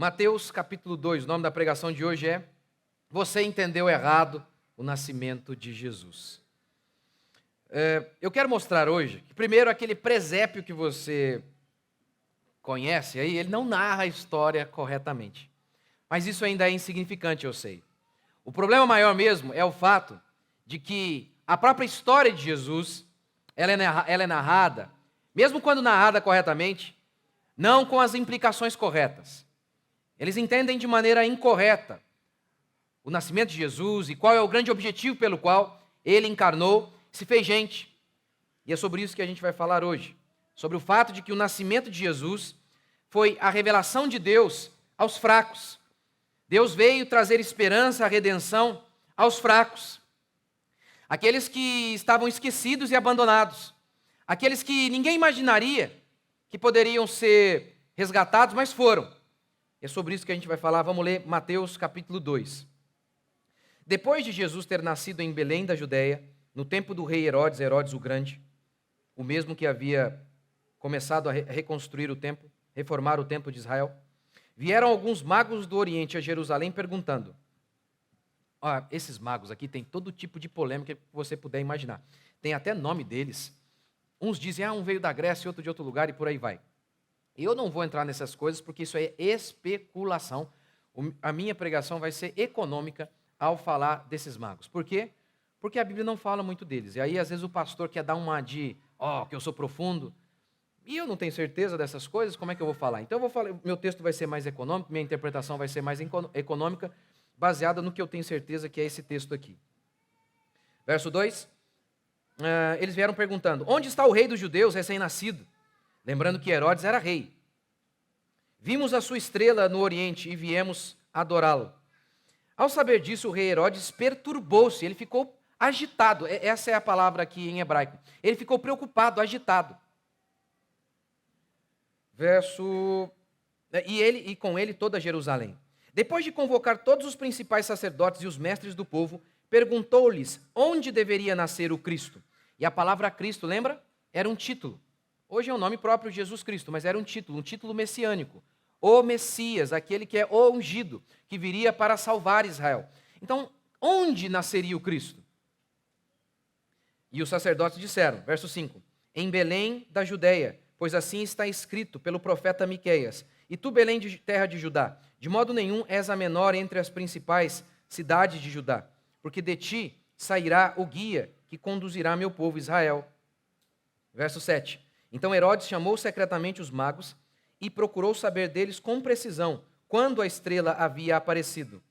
Mateus capítulo 2, o nome da pregação de hoje é Você entendeu errado o nascimento de Jesus. Eu quero mostrar hoje que primeiro aquele presépio que você conhece aí, ele não narra a história corretamente. Mas isso ainda é insignificante, eu sei. O problema maior mesmo é o fato de que a própria história de Jesus, ela é narrada, mesmo quando narrada corretamente, não com as implicações corretas. Eles entendem de maneira incorreta o nascimento de Jesus e qual é o grande objetivo pelo qual ele encarnou, se fez gente. E é sobre isso que a gente vai falar hoje. Sobre o fato de que o nascimento de Jesus foi a revelação de Deus aos fracos. Deus veio trazer esperança, redenção aos fracos. Aqueles que estavam esquecidos e abandonados. Aqueles que ninguém imaginaria que poderiam ser resgatados, mas foram. É sobre isso que a gente vai falar. Vamos ler Mateus capítulo 2. Depois de Jesus ter nascido em Belém da Judéia, no tempo do rei Herodes o Grande, o mesmo que havia começado a reconstruir o templo, reformar o templo de Israel, vieram alguns magos do Oriente a Jerusalém perguntando. Esses magos aqui têm todo tipo de polêmica que você puder imaginar. Tem até nome deles. Uns dizem, um veio da Grécia, outro de outro lugar e por aí vai. Eu não vou entrar nessas coisas porque isso é especulação. A minha pregação vai ser econômica ao falar desses magos. Por quê? Porque a Bíblia não fala muito deles. E aí, às vezes, o pastor quer dar uma de, que eu sou profundo. E eu não tenho certeza dessas coisas, como é que eu vou falar? Então, meu texto vai ser mais econômico, minha interpretação vai ser mais econômica, baseada no que eu tenho certeza que é esse texto aqui. Verso 2. Eles vieram perguntando, onde está o rei dos judeus recém-nascido? Lembrando que Herodes era rei. Vimos a sua estrela no Oriente e viemos adorá-lo. Ao saber disso, o rei Herodes perturbou-se, ele ficou agitado. Essa é a palavra aqui em hebraico. Ele ficou preocupado, agitado. E com ele toda Jerusalém. Depois de convocar todos os principais sacerdotes e os mestres do povo, perguntou-lhes onde deveria nascer o Cristo. E a palavra Cristo, lembra? Era um título. Hoje é o nome próprio de Jesus Cristo, mas era um título messiânico. O Messias, aquele que é o ungido, que viria para salvar Israel. Então, onde nasceria o Cristo? E os sacerdotes disseram, verso 5, em Belém da Judéia, pois assim está escrito pelo profeta Miqueias. E tu, Belém, terra de Judá, de modo nenhum és a menor entre as principais cidades de Judá, porque de ti sairá o guia que conduzirá meu povo Israel. Verso 7. Então Herodes chamou secretamente os magos e procurou saber deles com precisão quando a estrela havia aparecido.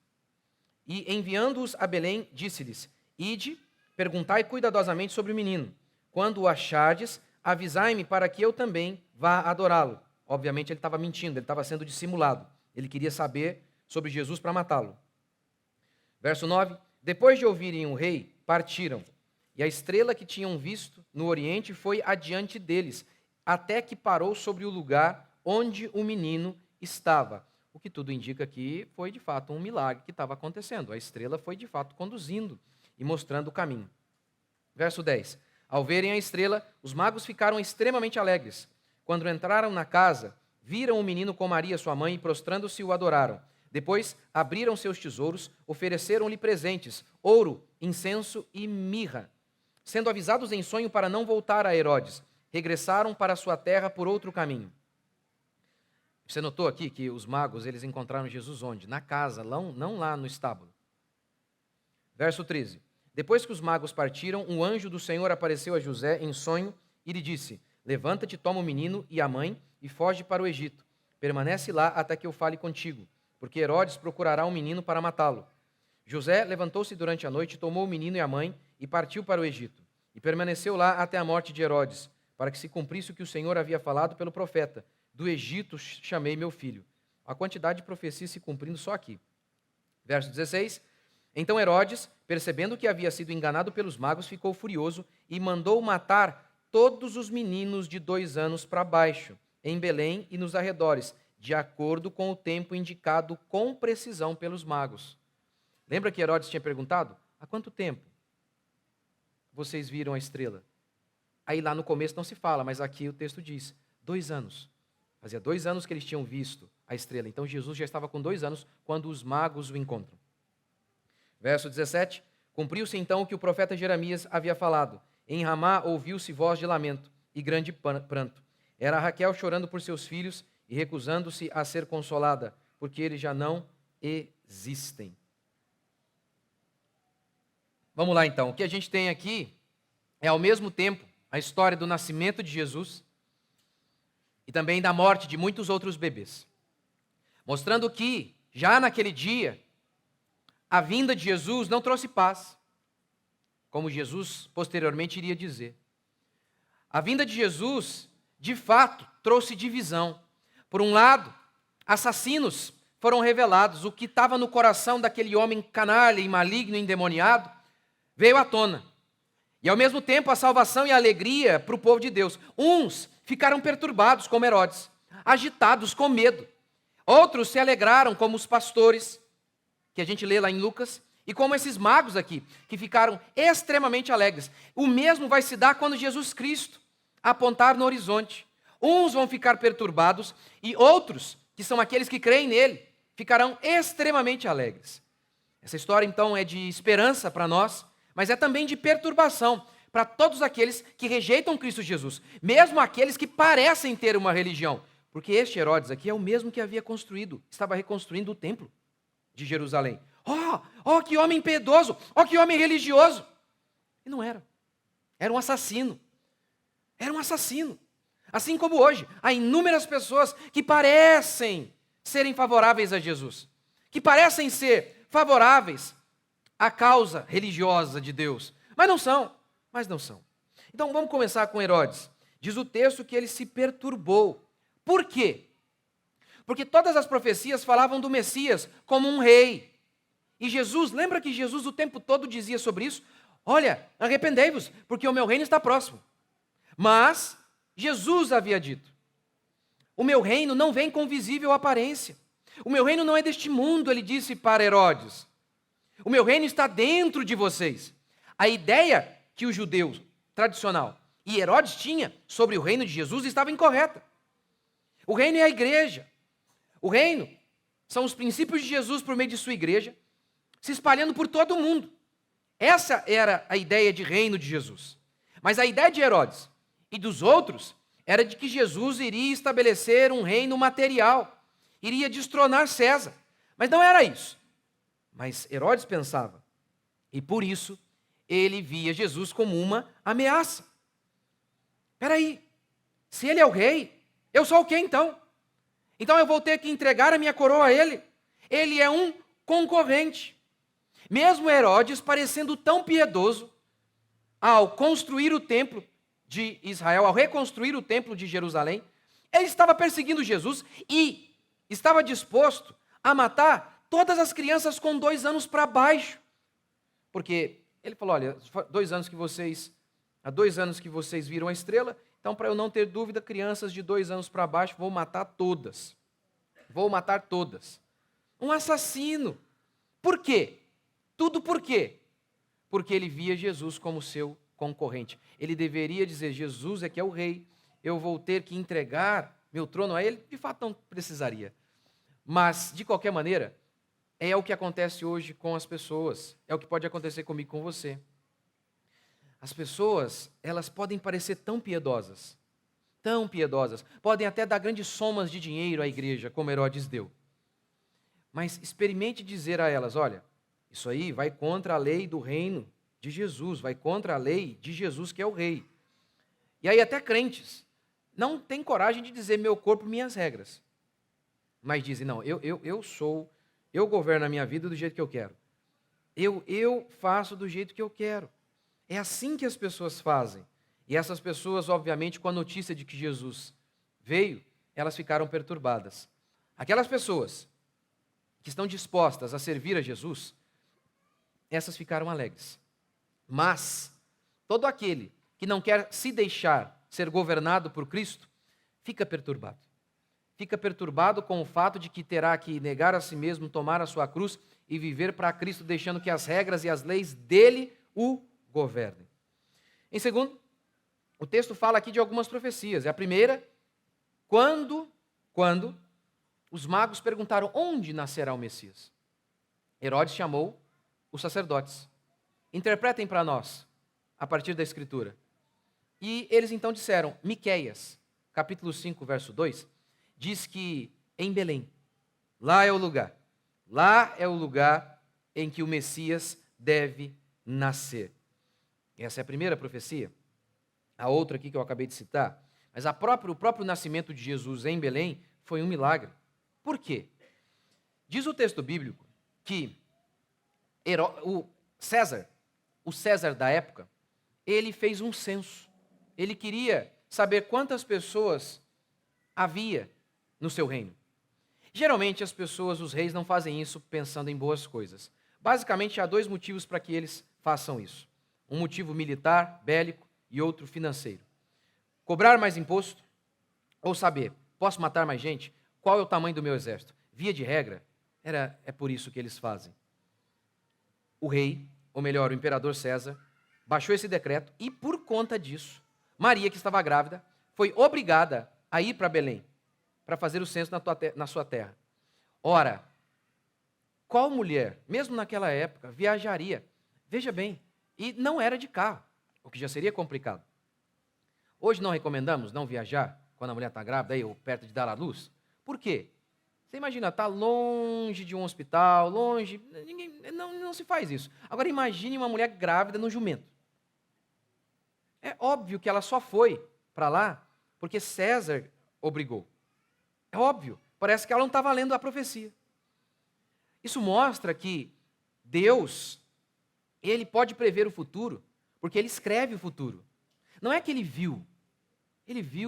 E enviando-os a Belém, disse-lhes, ide, perguntai cuidadosamente sobre o menino. Quando o achardes, avisai-me para que eu também vá adorá-lo. Obviamente ele estava mentindo, ele estava sendo dissimulado. Ele queria saber sobre Jesus para matá-lo. Verso 9. Depois de ouvirem o rei, partiram. E a estrela que tinham visto no Oriente foi adiante deles, até que parou sobre o lugar onde o menino estava. O que tudo indica que foi de fato um milagre que estava acontecendo. A estrela foi de fato conduzindo e mostrando o caminho. Verso 10. Ao verem a estrela, os magos ficaram extremamente alegres. Quando entraram na casa, viram o menino com Maria, sua mãe, e prostrando-se o adoraram. Depois abriram seus tesouros, ofereceram-lhe presentes, ouro, incenso e mirra. Sendo avisados em sonho para não voltar a Herodes, regressaram para sua terra por outro caminho. Você notou aqui que os magos, eles encontraram Jesus onde? Na casa, não lá no estábulo. Verso 13. Depois que os magos partiram, um anjo do Senhor apareceu a José em sonho e lhe disse, levanta-te, toma o menino e a mãe e foge para o Egito. Permanece lá até que eu fale contigo, porque Herodes procurará um menino para matá-lo. José levantou-se durante a noite, tomou o menino e a mãe e partiu para o Egito. E permaneceu lá até a morte de Herodes, para que se cumprisse o que o Senhor havia falado pelo profeta. Do Egito chamei meu filho. A quantidade de profecias se cumprindo só aqui. Verso 16. Então Herodes, percebendo que havia sido enganado pelos magos, ficou furioso e mandou matar todos os meninos de 2 anos para baixo, em Belém e nos arredores, de acordo com o tempo indicado com precisão pelos magos. Lembra que Herodes tinha perguntado? Há quanto tempo vocês viram a estrela? Aí lá no começo não se fala, mas aqui o texto diz, 2 anos. Fazia 2 anos que eles tinham visto a estrela. Então Jesus já estava com 2 anos quando os magos o encontram. Verso 17, cumpriu-se então o que o profeta Jeremias havia falado. Em Ramá ouviu-se voz de lamento e grande pranto. Era Raquel chorando por seus filhos e recusando-se a ser consolada, porque eles já não existem. Vamos lá então, o que a gente tem aqui é ao mesmo tempo a história do nascimento de Jesus e também da morte de muitos outros bebês. Mostrando que, já naquele dia, a vinda de Jesus não trouxe paz, como Jesus posteriormente iria dizer. A vinda de Jesus, de fato, trouxe divisão. Por um lado, assassinos foram revelados. O que estava no coração daquele homem canalha e maligno e endemoniado veio à tona. E ao mesmo tempo a salvação e a alegria para o povo de Deus. Uns ficaram perturbados, como Herodes, agitados, com medo. Outros se alegraram, como os pastores, que a gente lê lá em Lucas, e como esses magos aqui, que ficaram extremamente alegres. O mesmo vai se dar quando Jesus Cristo apontar no horizonte. Uns vão ficar perturbados e outros, que são aqueles que creem nele, ficarão extremamente alegres. Essa história então é de esperança para nós, mas é também de perturbação para todos aqueles que rejeitam Cristo Jesus, mesmo aqueles que parecem ter uma religião, porque este Herodes aqui é o mesmo que havia construído, estava reconstruindo o templo de Jerusalém. Oh, que homem piedoso, que homem religioso. E não era. Era um assassino. Era um assassino. Assim como hoje, há inúmeras pessoas que parecem serem favoráveis a Jesus, que parecem ser favoráveis à causa religiosa de Deus, mas não são. Então vamos começar com Herodes. Diz o texto que ele se perturbou. Por quê? Porque todas as profecias falavam do Messias como um rei. E Jesus, lembra que Jesus o tempo todo dizia sobre isso? Olha, arrependei-vos, porque o meu reino está próximo. Mas Jesus havia dito: o meu reino não vem com visível aparência. O meu reino não é deste mundo, ele disse para Herodes. O meu reino está dentro de vocês. A ideia que o judeu tradicional e Herodes tinha sobre o reino de Jesus estava incorreta. O reino é a igreja. O reino são os princípios de Jesus por meio de sua igreja, se espalhando por todo o mundo. Essa era a ideia de reino de Jesus. Mas a ideia de Herodes e dos outros era de que Jesus iria estabelecer um reino material, iria destronar César. Mas não era isso. Mas Herodes pensava, e por isso ele via Jesus como uma ameaça. Espera aí, se ele é o rei, eu sou o quê então? Então eu vou ter que entregar a minha coroa a ele? Ele é um concorrente. Mesmo Herodes parecendo tão piedoso, ao construir o templo de Israel, ao reconstruir o templo de Jerusalém, ele estava perseguindo Jesus e estava disposto a matar todas as crianças com 2 anos para baixo. Porque ele falou, olha, há 2 anos que vocês viram a estrela, então para eu não ter dúvida, crianças de 2 anos para baixo, vou matar todas. Um assassino. Por quê? Tudo por quê? Porque ele via Jesus como seu concorrente. Ele deveria dizer, Jesus é que é o rei, eu vou ter que entregar meu trono a ele? De fato não precisaria. Mas, de qualquer maneira, é o que acontece hoje com as pessoas. É o que pode acontecer comigo e com você. As pessoas, elas podem parecer tão piedosas, podem até dar grandes somas de dinheiro à igreja, como Herodes deu. Mas experimente dizer a elas, olha, isso aí vai contra a lei do reino de Jesus, vai contra a lei de Jesus que é o rei. E aí até crentes não têm coragem de dizer meu corpo, minhas regras. Mas dizem, não, eu governo a minha vida do jeito que eu quero. Eu faço do jeito que eu quero. É assim que as pessoas fazem. E essas pessoas, obviamente, com a notícia de que Jesus veio, elas ficaram perturbadas. Aquelas pessoas que estão dispostas a servir a Jesus, essas ficaram alegres. Mas todo aquele que não quer se deixar ser governado por Cristo, fica perturbado. Fica perturbado com o fato de que terá que negar a si mesmo, tomar a sua cruz e viver para Cristo, deixando que as regras e as leis dele o governem. Em segundo, o texto fala aqui de algumas profecias. A primeira, quando os magos perguntaram onde nascerá o Messias. Herodes chamou os sacerdotes. Interpretem para nós, a partir da Escritura. E eles então disseram, Miqueias, capítulo 5, verso 2, diz que em Belém, lá é o lugar em que o Messias deve nascer. Essa é a primeira profecia. A outra aqui que eu acabei de citar, mas o próprio nascimento de Jesus em Belém foi um milagre. Por quê? Diz o texto bíblico que o César da época, ele fez um censo. Ele queria saber quantas pessoas havia no seu reino. Geralmente as pessoas, os reis, não fazem isso pensando em boas coisas. Basicamente há dois motivos para que eles façam isso. Um motivo militar, bélico, e outro financeiro. Cobrar mais imposto ou saber, posso matar mais gente? Qual é o tamanho do meu exército? Via de regra, é por isso que eles fazem. O rei, ou melhor, o imperador César, baixou esse decreto e, por conta disso, Maria, que estava grávida, foi obrigada a ir para Belém para fazer o censo na sua terra. Ora, qual mulher, mesmo naquela época, viajaria? Veja bem, e não era de carro, o que já seria complicado. Hoje não recomendamos não viajar quando a mulher está grávida aí, ou perto de dar à luz. Por quê? Você imagina, está longe de um hospital, longe, não se faz isso. Agora imagine uma mulher grávida no jumento. É óbvio que ela só foi para lá porque César obrigou. É óbvio, parece que ela não estava lendo a profecia. Isso mostra que Deus, ele pode prever o futuro, porque ele escreve o futuro. Não é que ele viu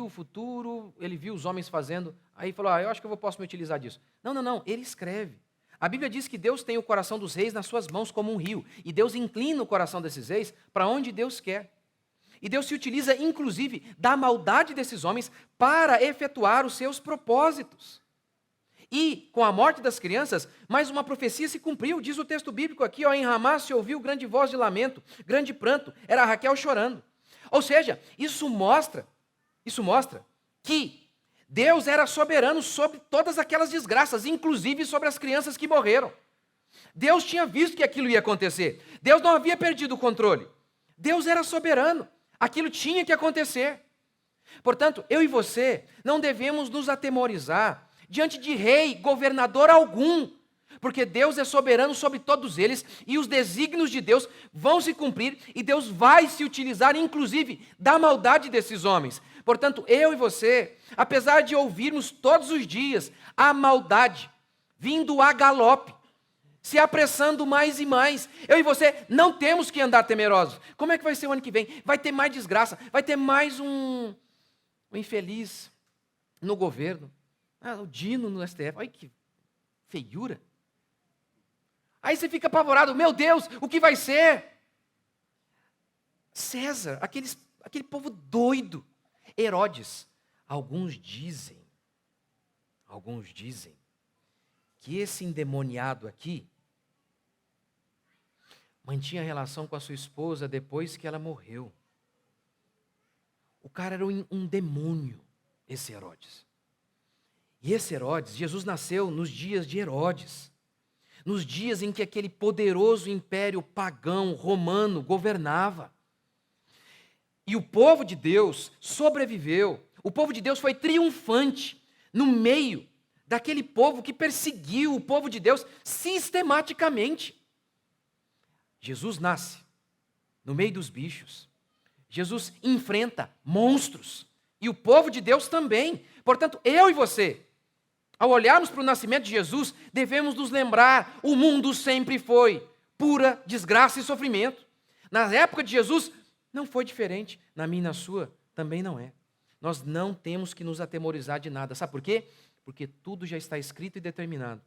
o futuro, ele viu os homens fazendo, aí falou, eu acho que eu posso me utilizar disso. Não, ele escreve. A Bíblia diz que Deus tem o coração dos reis nas suas mãos como um rio, e Deus inclina o coração desses reis para onde Deus quer. E Deus se utiliza, inclusive, da maldade desses homens para efetuar os seus propósitos. E, com a morte das crianças, mais uma profecia se cumpriu. Diz o texto bíblico aqui, em Ramá se ouviu grande voz de lamento, grande pranto. Era Raquel chorando. Ou seja, isso mostra que Deus era soberano sobre todas aquelas desgraças, inclusive sobre as crianças que morreram. Deus tinha visto que aquilo ia acontecer. Deus não havia perdido o controle. Deus era soberano. Aquilo tinha que acontecer. Portanto, eu e você não devemos nos atemorizar diante de rei, governador algum, porque Deus é soberano sobre todos eles e os desígnios de Deus vão se cumprir e Deus vai se utilizar, inclusive, da maldade desses homens. Portanto, eu e você, apesar de ouvirmos todos os dias a maldade vindo a galope, se apressando mais e mais, eu e você não temos que andar temerosos. Como é que vai ser o ano que vem? Vai ter mais desgraça, vai ter mais um infeliz no governo. O Dino no STF, olha que feiura. Aí você fica apavorado, meu Deus, o que vai ser? César, aquele povo doido. Herodes, alguns dizem que esse endemoniado aqui mantinha relação com a sua esposa depois que ela morreu. O cara era um demônio, esse Herodes. E esse Herodes, Jesus nasceu nos dias de Herodes, nos dias em que aquele poderoso império pagão romano governava. E o povo de Deus sobreviveu. O povo de Deus foi triunfante no meio daquele povo que perseguiu o povo de Deus sistematicamente. Jesus nasce no meio dos bichos. Jesus enfrenta monstros. E o povo de Deus também. Portanto, eu e você, ao olharmos para o nascimento de Jesus, devemos nos lembrar, o mundo sempre foi pura desgraça e sofrimento. Na época de Jesus, não foi diferente. Na minha e na sua, também não é. Nós não temos que nos atemorizar de nada. Sabe por quê? Porque tudo já está escrito e determinado.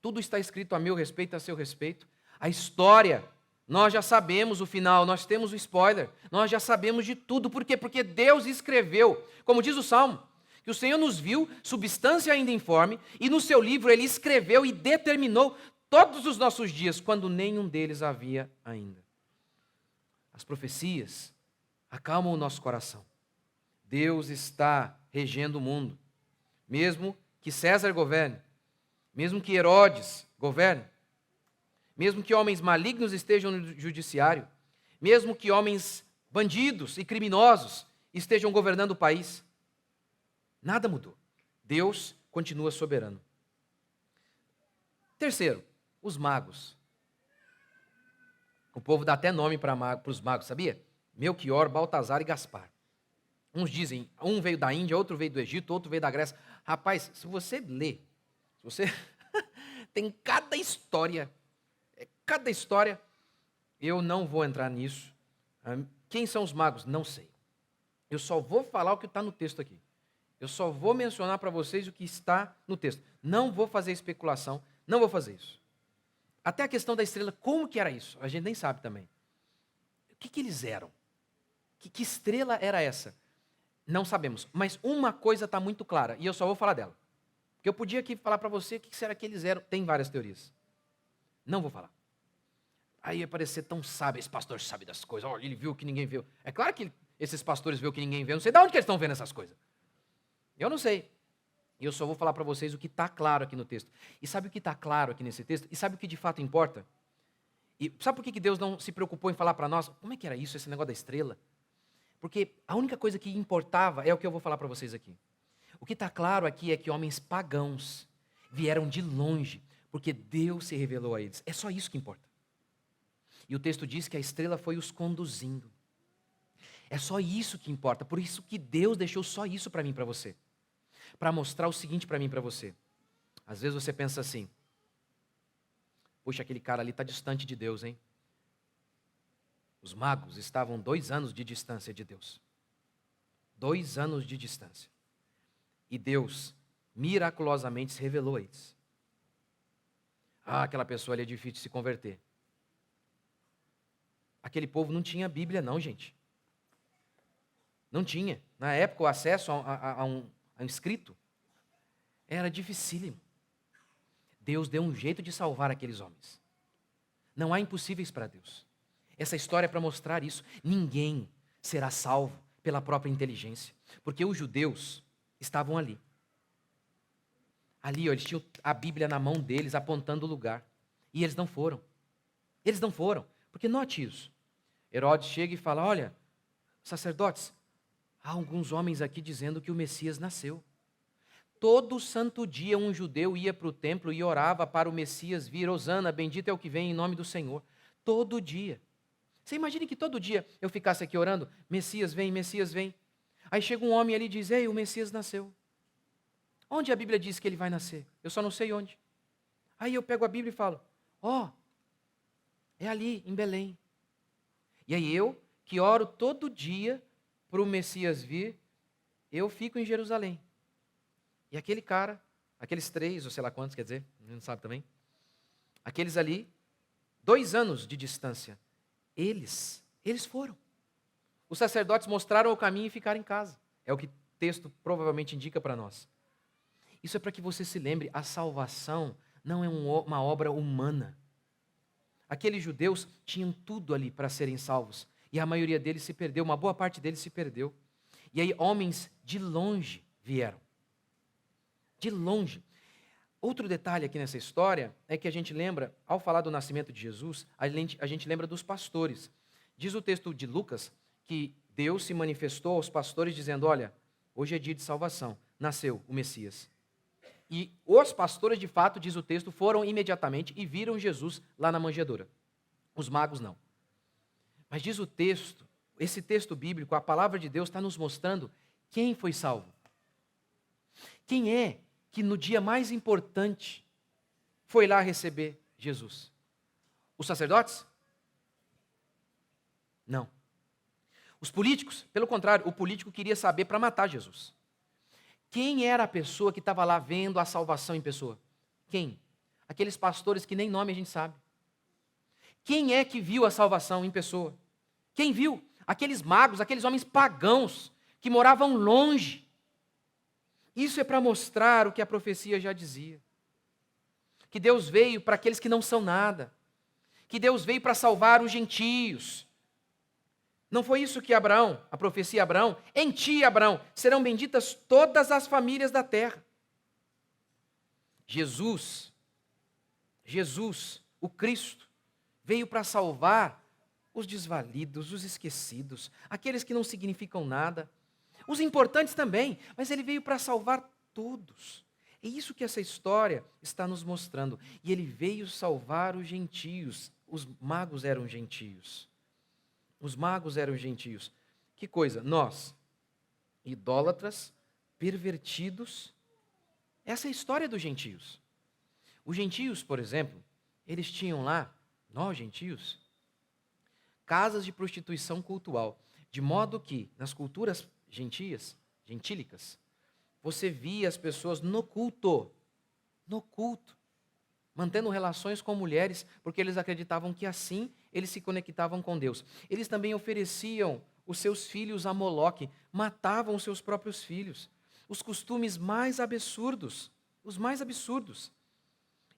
Tudo está escrito a meu respeito, a seu respeito. A história, nós já sabemos o final, nós temos o spoiler. Nós já sabemos de tudo. Por quê? Porque Deus escreveu, como diz o Salmo, que o Senhor nos viu, substância ainda informe, e no seu livro Ele escreveu e determinou todos os nossos dias, quando nenhum deles havia ainda. As profecias acalmam o nosso coração. Deus está regendo o mundo, mesmo que César governe, mesmo que Herodes governe, mesmo que homens malignos estejam no judiciário, mesmo que homens bandidos e criminosos estejam governando o país, nada mudou. Deus continua soberano. Terceiro, os magos. O povo dá até nome para os magos, sabia? Melquior, Baltazar e Gaspar. Uns dizem, um veio da Índia, outro veio do Egito, outro veio da Grécia. Rapaz, se você ler, tem cada história, eu não vou entrar nisso. Quem são os magos? Não sei. Eu só vou falar o que está no texto aqui. Eu só vou mencionar para vocês o que está no texto. Não vou fazer especulação, não vou fazer isso. Até a questão da estrela, como que era isso? A gente nem sabe também. O que eles eram? Que estrela era essa? Não sabemos. Mas uma coisa está muito clara, e eu só vou falar dela. Porque eu podia aqui falar para você o que será que eles eram. Tem várias teorias. Não vou falar. Aí ia parecer tão sábio. Esse pastor sabe das coisas. Olha, ele viu o que ninguém viu. É claro que esses pastores viu o que ninguém vê. Eu não sei de onde que eles estão vendo essas coisas. Eu não sei. E eu só vou falar para vocês o que está claro aqui no texto. E sabe o que está claro aqui nesse texto? E sabe o que de fato importa? E sabe por que Deus não se preocupou em falar para nós? Como é que era isso, esse negócio da estrela? Porque a única coisa que importava é o que eu vou falar para vocês aqui. O que está claro aqui é que homens pagãos vieram de longe, porque Deus se revelou a eles. É só isso que importa. E o texto diz que a estrela foi os conduzindo. É só isso que importa. Por isso que Deus deixou só isso para mim e para você. Para mostrar o seguinte para mim e para você. Às vezes você pensa assim, puxa, aquele cara ali está distante de Deus, hein? Os magos estavam 2 anos de distância de Deus. 2 anos de distância. E Deus, miraculosamente, se revelou a eles. Aquela pessoa ali é difícil de se converter. Aquele povo não tinha Bíblia não, gente. Não tinha. Na época, o acesso a um escrito era dificílimo. Deus deu um jeito de salvar aqueles homens. Não há impossíveis para Deus. Essa história é para mostrar isso. Ninguém será salvo pela própria inteligência. Porque os judeus estavam ali. Ali, eles tinham a Bíblia na mão deles, apontando o lugar. E eles não foram. Eles não foram. Porque note isso. Herodes chega e fala, olha, sacerdotes, há alguns homens aqui dizendo que o Messias nasceu. Todo santo dia um judeu ia para o templo e orava para o Messias vir. Hosana, bendito é o que vem em nome do Senhor. Todo dia. Você imagina que todo dia eu ficasse aqui orando, Messias vem, Messias vem. Aí chega um homem ali e diz, ei, o Messias nasceu. Onde a Bíblia diz que ele vai nascer? Eu só não sei onde. Aí eu pego a Bíblia e falo, é ali, em Belém. E aí eu, que oro todo dia para o Messias vir, eu fico em Jerusalém. E aquele cara, aqueles 3, ou sei lá quantos, quer dizer, não sabe também, aqueles ali, 2 anos de distância, eles foram. Os sacerdotes mostraram o caminho e ficaram em casa. É o que o texto provavelmente indica para nós. Isso é para que você se lembre, a salvação não é uma obra humana. Aqueles judeus tinham tudo ali para serem salvos. E a maioria deles se perdeu, uma boa parte deles se perdeu. E aí homens de longe vieram. De longe. Outro detalhe aqui nessa história é que a gente lembra, ao falar do nascimento de Jesus, a gente lembra dos pastores. Diz o texto de Lucas que Deus se manifestou aos pastores dizendo, olha, hoje é dia de salvação, nasceu o Messias. E os pastores, de fato, diz o texto, foram imediatamente e viram Jesus lá na manjedoura. Os magos não. Mas diz o texto, esse texto bíblico, a palavra de Deus está nos mostrando quem foi salvo. Quem é que no dia mais importante foi lá receber Jesus? Os sacerdotes? Não. Os políticos? Pelo contrário, o político queria saber para matar Jesus. Quem era a pessoa que estava lá vendo a salvação em pessoa? Quem? Aqueles pastores que nem nome a gente sabe. Quem é que viu a salvação em pessoa? Quem viu? Aqueles magos, aqueles homens pagãos que moravam longe. Isso é para mostrar o que a profecia já dizia. Que Deus veio para aqueles que não são nada. Que Deus veio para salvar os gentios. Não foi isso que Abraão, a profecia Abraão, em ti, Abraão, serão benditas todas as famílias da terra. Jesus, o Cristo, veio para salvar os desvalidos, os esquecidos, aqueles que não significam nada, os importantes também, mas ele veio para salvar todos. É isso que essa história está nos mostrando. E ele veio salvar os gentios. Os magos eram gentios. Os magos eram gentios. Que coisa? Nós, idólatras, pervertidos. Essa é a história dos gentios. Os gentios, por exemplo, eles tinham lá, nós gentios, casas de prostituição cultual. De modo que, nas culturas gentílicas, você via as pessoas no culto, mantendo relações com mulheres, porque eles acreditavam que assim eles se conectavam com Deus. Eles também ofereciam os seus filhos a Moloque, matavam os seus próprios filhos. Os costumes mais absurdos, os mais absurdos.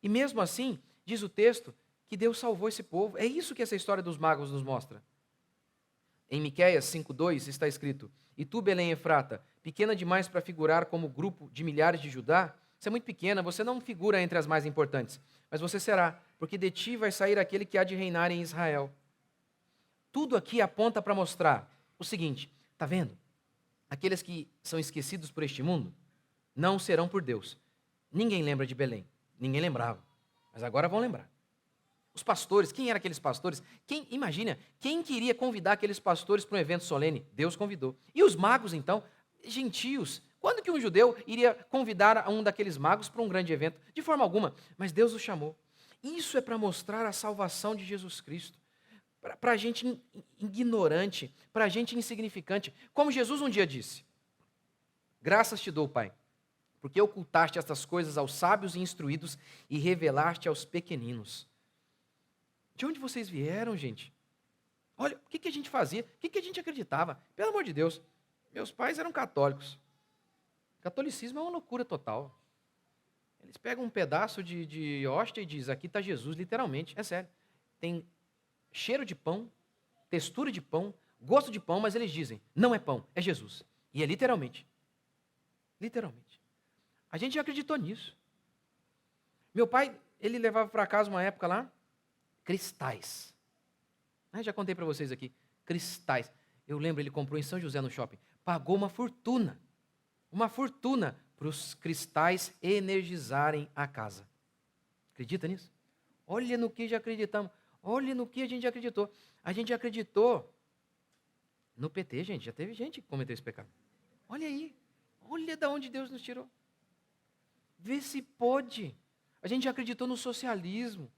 E mesmo assim, diz o texto, que Deus salvou esse povo. É isso que essa história dos magos nos mostra. Em Miqueias 5:2 está escrito: E tu, Belém Efrata, pequena demais para figurar como grupo de milhares de Judá? Você é muito pequena, você não figura entre as mais importantes, mas você será, porque de ti vai sair aquele que há de reinar em Israel. Tudo aqui aponta para mostrar o seguinte, está vendo? Aqueles que são esquecidos por este mundo não serão por Deus. Ninguém lembra de Belém, ninguém lembrava, mas agora vão lembrar. Os pastores, quem eram aqueles pastores? Imagina, quem queria convidar aqueles pastores para um evento solene? Deus convidou. E os magos, então, gentios. Quando que um judeu iria convidar um daqueles magos para um grande evento? De forma alguma, mas Deus os chamou. Isso é para mostrar a salvação de Jesus Cristo. Para a gente ignorante, para a gente insignificante. Como Jesus um dia disse: Graças te dou, Pai, porque ocultaste estas coisas aos sábios e instruídos e revelaste aos pequeninos. De onde vocês vieram, gente? Olha, o que a gente fazia? O que a gente acreditava? Pelo amor de Deus, meus pais eram católicos. Catolicismo é uma loucura total. Eles pegam um pedaço de hóstia e dizem, aqui está Jesus, literalmente. É sério. Tem cheiro de pão, textura de pão, gosto de pão, mas eles dizem, não é pão, é Jesus. E é literalmente. Literalmente. A gente já acreditou nisso. Meu pai, ele levava para casa uma época lá, cristais. Já contei para vocês aqui. Cristais. Eu lembro, ele comprou em São José no shopping. Pagou uma fortuna. Uma fortuna para os cristais energizarem a casa. Acredita nisso? Olha no que já acreditamos. Olha no que a gente já acreditou. A gente já acreditou no PT, gente. Já teve gente que cometeu esse pecado. Olha aí. Olha de onde Deus nos tirou. Vê se pode. A gente já acreditou no socialismo.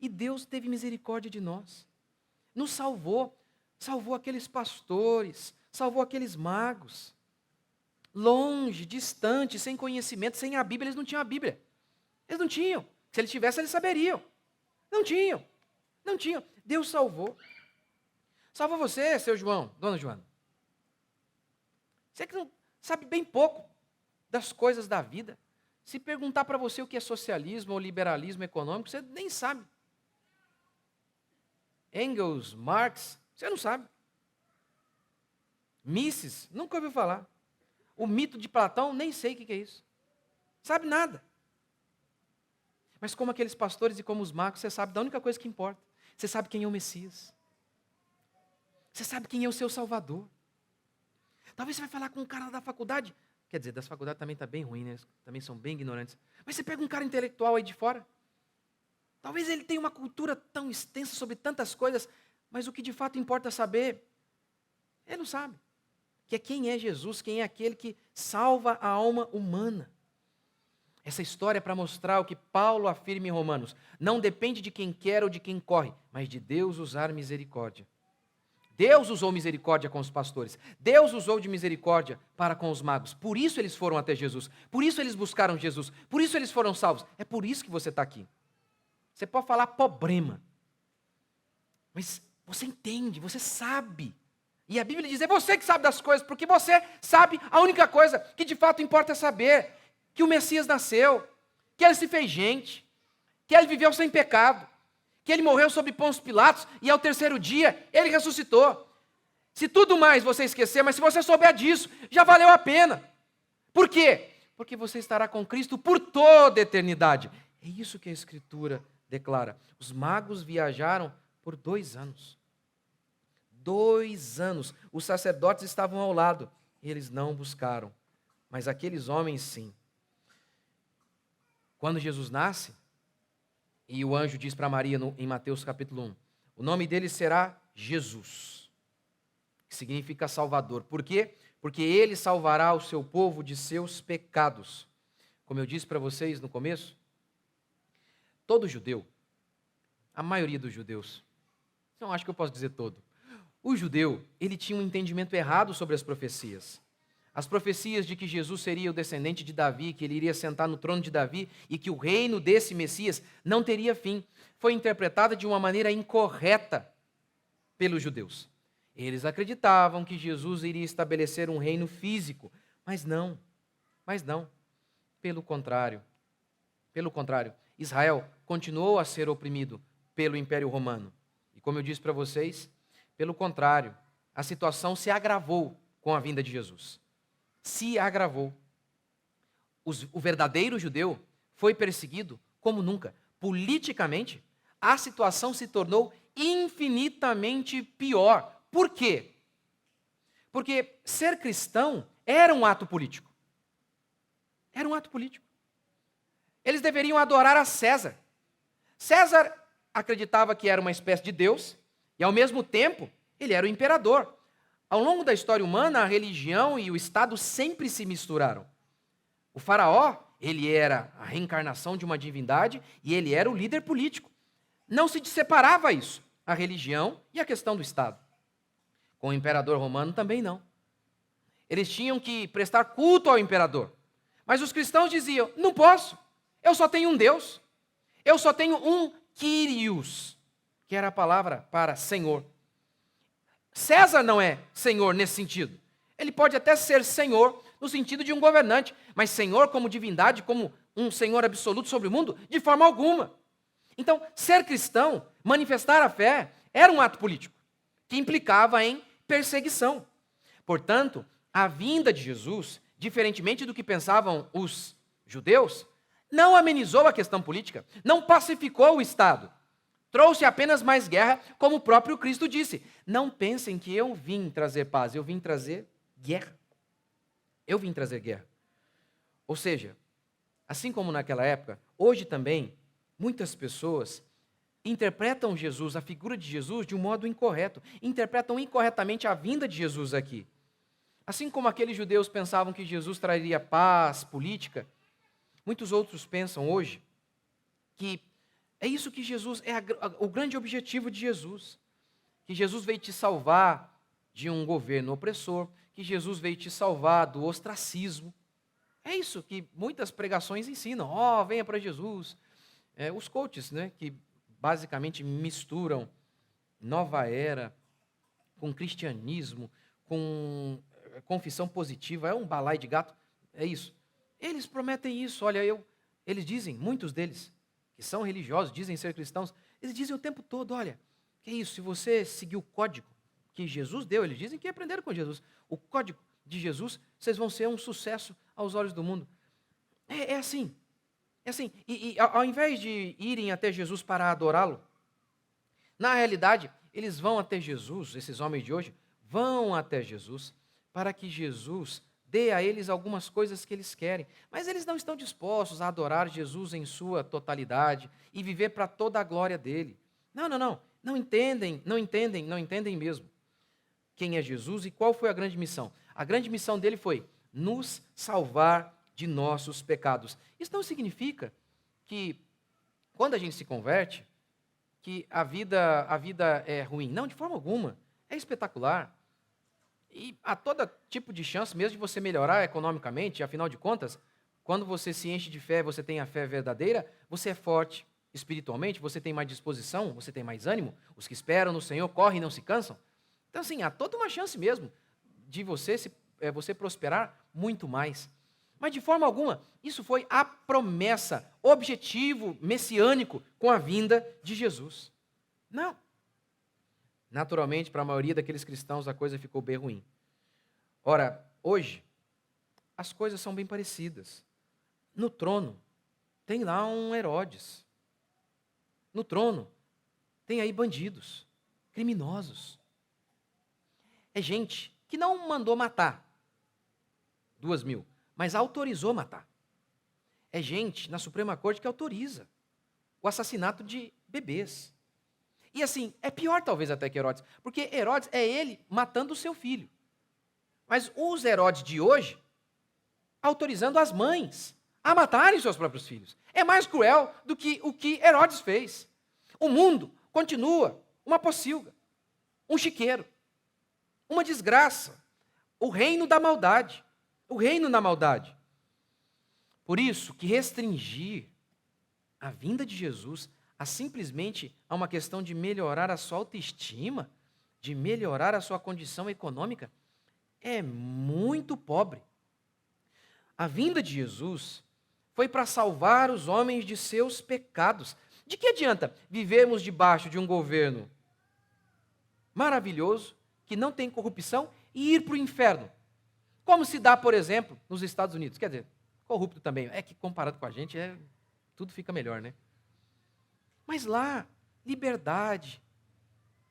E Deus teve misericórdia de nós. Nos salvou. Salvou aqueles pastores. Salvou aqueles magos. Longe, distante, sem conhecimento, sem a Bíblia. Eles não tinham a Bíblia. Eles não tinham. Se eles tivessem, eles saberiam. Não tinham. Não tinham. Deus salvou. Salvou você, seu João, dona Joana. Você que não sabe bem pouco das coisas da vida. Se perguntar para você o que é socialismo ou liberalismo econômico, você nem sabe. Engels, Marx, você não sabe. Mises, nunca ouviu falar. O mito de Platão, nem sei o que é isso. Sabe nada. Mas como aqueles pastores e como os magos, você sabe da única coisa que importa. Você sabe quem é o Messias. Você sabe quem é o seu Salvador. Talvez você vai falar com um cara da faculdade. Quer dizer, das faculdades também está bem ruim, né? Eles também são bem ignorantes. Mas você pega um cara intelectual aí de fora. Talvez ele tenha uma cultura tão extensa sobre tantas coisas, mas o que de fato importa saber, ele não sabe. Que é quem é Jesus, quem é aquele que salva a alma humana. Essa história é para mostrar o que Paulo afirma em Romanos. Não depende de quem quer ou de quem corre, mas de Deus usar misericórdia. Deus usou misericórdia com os pastores. Deus usou de misericórdia para com os magos. Por isso eles foram até Jesus. Por isso eles buscaram Jesus. Por isso eles foram salvos. É por isso que você está aqui. Você pode falar problema. Mas você entende, você sabe. E a Bíblia diz, é você que sabe das coisas, porque você sabe a única coisa que de fato importa é saber. Que o Messias nasceu, que ele se fez gente, que ele viveu sem pecado, que ele morreu sob Pôncio Pilatos e ao terceiro dia ele ressuscitou. Se tudo mais você esquecer, mas se você souber disso, já valeu a pena. Por quê? Porque você estará com Cristo por toda a eternidade. É isso que a Escritura declara. Os magos viajaram por 2 anos. 2 anos. Os sacerdotes estavam ao lado. E eles não buscaram. Mas aqueles homens, sim. Quando Jesus nasce, e o anjo diz para Maria em Mateus capítulo 1, o nome dele será Jesus, que significa Salvador. Por quê? Porque ele salvará o seu povo de seus pecados. Como eu disse para vocês no começo, todo judeu, a maioria dos judeus, não acho que eu posso dizer todo, o judeu, ele tinha um entendimento errado sobre as profecias. As profecias de que Jesus seria o descendente de Davi, que ele iria sentar no trono de Davi e que o reino desse Messias não teria fim, foi interpretada de uma maneira incorreta pelos judeus. Eles acreditavam que Jesus iria estabelecer um reino físico, mas não. Pelo contrário, Israel continuou a ser oprimido pelo Império Romano. E como eu disse para vocês, pelo contrário, a situação se agravou com a vinda de Jesus. Se agravou. O verdadeiro judeu foi perseguido como nunca. Politicamente, a situação se tornou infinitamente pior. Por quê? Porque ser cristão era um ato político. Era um ato político. Eles deveriam adorar a César. César acreditava que era uma espécie de Deus e, ao mesmo tempo, ele era o imperador. Ao longo da história humana, a religião e o Estado sempre se misturaram. O faraó, ele era a reencarnação de uma divindade e ele era o líder político. Não se separava isso, a religião e a questão do Estado. Com o imperador romano também não. Eles tinham que prestar culto ao imperador. Mas os cristãos diziam, não posso, eu só tenho um Deus. Eu só tenho um Kyrios, que era a palavra para Senhor. César não é Senhor nesse sentido. Ele pode até ser Senhor no sentido de um governante, mas Senhor como divindade, como um Senhor absoluto sobre o mundo, de forma alguma. Então, ser cristão, manifestar a fé, era um ato político, que implicava em perseguição. Portanto, a vinda de Jesus, diferentemente do que pensavam os judeus, não amenizou a questão política, não pacificou o Estado. Trouxe apenas mais guerra, como o próprio Cristo disse. Não pensem que eu vim trazer paz, eu vim trazer guerra. Eu vim trazer guerra. Ou seja, assim como naquela época, hoje também, muitas pessoas interpretam Jesus, a figura de Jesus, de um modo incorreto. Interpretam incorretamente a vinda de Jesus aqui. Assim como aqueles judeus pensavam que Jesus traria paz política, muitos outros pensam hoje que é isso que Jesus, o grande objetivo de Jesus. Que Jesus veio te salvar de um governo opressor, que Jesus veio te salvar do ostracismo. É isso que muitas pregações ensinam. Venha para Jesus. Os coaches, né, que basicamente misturam nova era com cristianismo, com confissão positiva, é um balaio de gato, é isso. Eles prometem isso, eles dizem, muitos deles, que são religiosos, dizem ser cristãos, eles dizem o tempo todo, olha, que é isso, se você seguir o código que Jesus deu, eles dizem que aprenderam com Jesus, o código de Jesus, vocês vão ser um sucesso aos olhos do mundo. É assim, e ao invés de irem até Jesus para adorá-lo, na realidade, eles vão até Jesus, esses homens de hoje, vão até Jesus, para que Jesus dê a eles algumas coisas que eles querem. Mas eles não estão dispostos a adorar Jesus em sua totalidade e viver para toda a glória dele. Não entendem mesmo quem é Jesus e qual foi a grande missão. A grande missão dele foi nos salvar de nossos pecados. Isso não significa que, quando a gente se converte, que a vida é ruim. Não, de forma alguma. É espetacular. E há todo tipo de chance mesmo de você melhorar economicamente, afinal de contas, quando você se enche de fé, você tem a fé verdadeira, você é forte espiritualmente, você tem mais disposição, você tem mais ânimo, os que esperam no Senhor correm e não se cansam. Então, assim, há toda uma chance mesmo de você prosperar muito mais. Mas, de forma alguma, isso foi a promessa, objetivo messiânico com a vinda de Jesus. Não. Naturalmente, para a maioria daqueles cristãos, a coisa ficou bem ruim. Ora, hoje, as coisas são bem parecidas. no trono tem lá um Herodes. No trono tem aí bandidos, criminosos. É gente que não mandou matar 2.000, mas autorizou matar. É gente na Suprema Corte que autoriza o assassinato de bebês. E assim, é pior talvez até que Herodes, porque Herodes é ele matando o seu filho. Mas os Herodes de hoje, autorizando as mães a matarem seus próprios filhos. É mais cruel do que o que Herodes fez. O mundo continua uma pocilga, um chiqueiro, uma desgraça, o reino da maldade, o reino da maldade. Por isso que restringir a vinda de Jesus a simplesmente a uma questão de melhorar a sua autoestima, de melhorar a sua condição econômica, é muito pobre. A vinda de Jesus foi para salvar os homens de seus pecados. De que adianta vivermos debaixo de um governo maravilhoso, que não tem corrupção, e ir para o inferno? Como se dá, por exemplo, nos Estados Unidos. Quer dizer, corrupto também. É que comparado com a gente, tudo fica melhor, né? Mas lá, liberdade.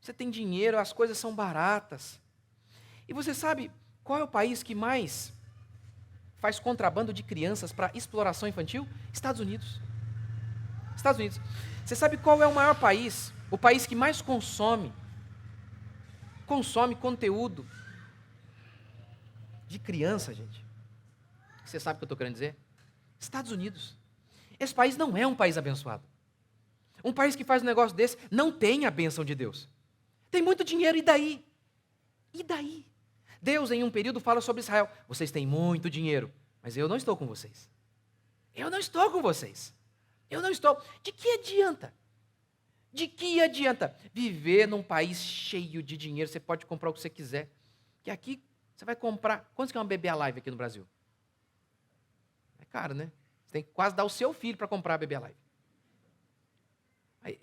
Você tem dinheiro, as coisas são baratas. E você sabe qual é o país que mais faz contrabando de crianças para exploração infantil? Estados Unidos. Estados Unidos. Você sabe qual é o maior país? O país que mais consome conteúdo de criança, gente. Você sabe o que eu estou querendo dizer? Estados Unidos. Esse país não é um país abençoado. Um país que faz um negócio desse não tem a bênção de Deus. Tem muito dinheiro, e daí? E daí? Deus, em um período, fala sobre Israel: vocês têm muito dinheiro, mas eu não estou com vocês. Eu não estou com vocês. Eu não estou. De que adianta? De que adianta viver num país cheio de dinheiro? Você pode comprar o que você quiser. Que aqui você vai comprar. Quanto que é uma bebê Alive aqui no Brasil? É caro, né? Você tem que quase dar o seu filho para comprar a bebê Alive.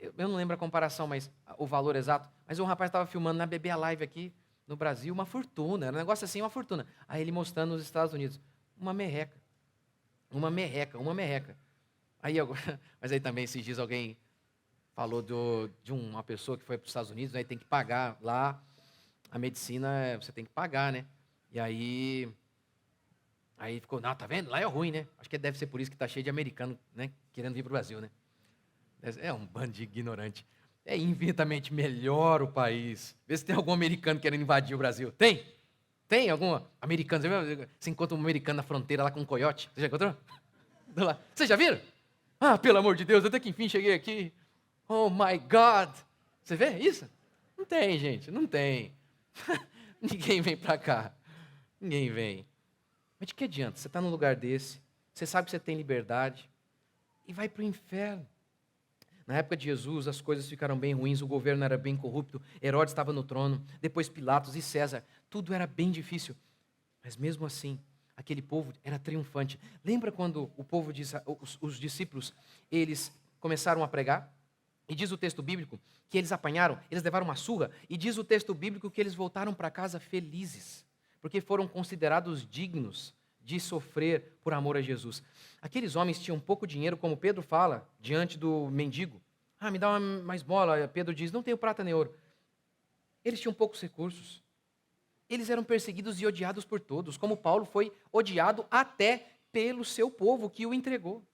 Eu não lembro a comparação, mas o valor exato. Mas um rapaz estava filmando na bebê Alive aqui no Brasil, uma fortuna. Era um negócio assim, uma fortuna. Aí ele mostrando nos Estados Unidos. Uma merreca. Uma merreca, uma merreca. Aí agora, mas aí também esses dias alguém falou de uma pessoa que foi para os Estados Unidos, aí tem que pagar lá, a medicina você tem que pagar, né? E aí ficou, não, tá vendo? Lá é ruim, né? Acho que deve ser por isso que está cheio de americano, né, querendo vir para o Brasil, né? É um bando de ignorante. É infinitamente melhor o país. Vê se tem algum americano querendo invadir o Brasil. Tem? Tem algum americano? Você encontra um americano na fronteira lá com um coiote? Você já encontrou? Vocês já viram? Ah, pelo amor de Deus, até que enfim cheguei aqui. Oh my God! Você vê isso? Não tem, gente, não tem. Ninguém vem para cá. Ninguém vem. Mas de que adianta? Você está num lugar desse, você sabe que você tem liberdade, e vai para o inferno. Na época de Jesus, as coisas ficaram bem ruins, o governo era bem corrupto, Herodes estava no trono, depois Pilatos e César, tudo era bem difícil. Mas mesmo assim, aquele povo era triunfante. Lembra quando o povo, os discípulos, eles começaram a pregar? E diz o texto bíblico que eles apanharam, eles levaram uma surra, e diz o texto bíblico que eles voltaram para casa felizes, porque foram considerados dignos de sofrer por amor a Jesus. Aqueles homens tinham pouco dinheiro, como Pedro fala, diante do mendigo. Ah, me dá uma esmola. Pedro diz, não tenho prata nem ouro. Eles tinham poucos recursos. Eles eram perseguidos e odiados por todos, como Paulo foi odiado até pelo seu povo que o entregou.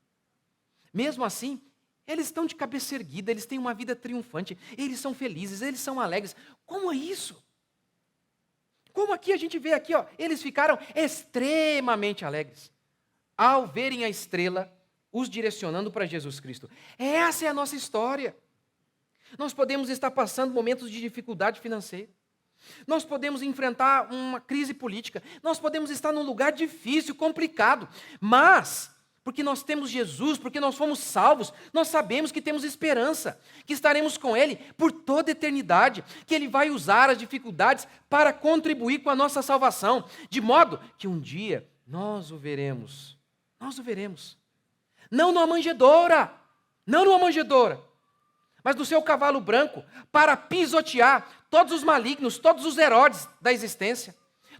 Mesmo assim, eles estão de cabeça erguida, eles têm uma vida triunfante, eles são felizes, eles são alegres. Como é isso? Como aqui a gente vê aqui, ó, eles ficaram extremamente alegres ao verem a estrela os direcionando para Jesus Cristo. Essa é a nossa história. Nós podemos estar passando momentos de dificuldade financeira. Nós podemos enfrentar uma crise política. Nós podemos estar num lugar difícil, complicado. Mas, porque nós temos Jesus, porque nós fomos salvos, nós sabemos que temos esperança, que estaremos com Ele por toda a eternidade, que Ele vai usar as dificuldades para contribuir com a nossa salvação, de modo que um dia nós o veremos. Nós o veremos. Não numa manjedoura, não numa manjedoura, mas no seu cavalo branco, para pisotear todos os malignos, todos os Herodes da existência,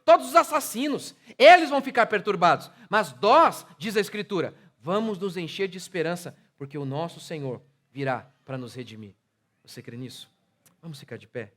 todos os assassinos. Eles vão ficar perturbados, mas nós, diz a Escritura, Vamos nos encher de esperança, porque o nosso Senhor virá para nos redimir. Você crê nisso? Vamos ficar de pé?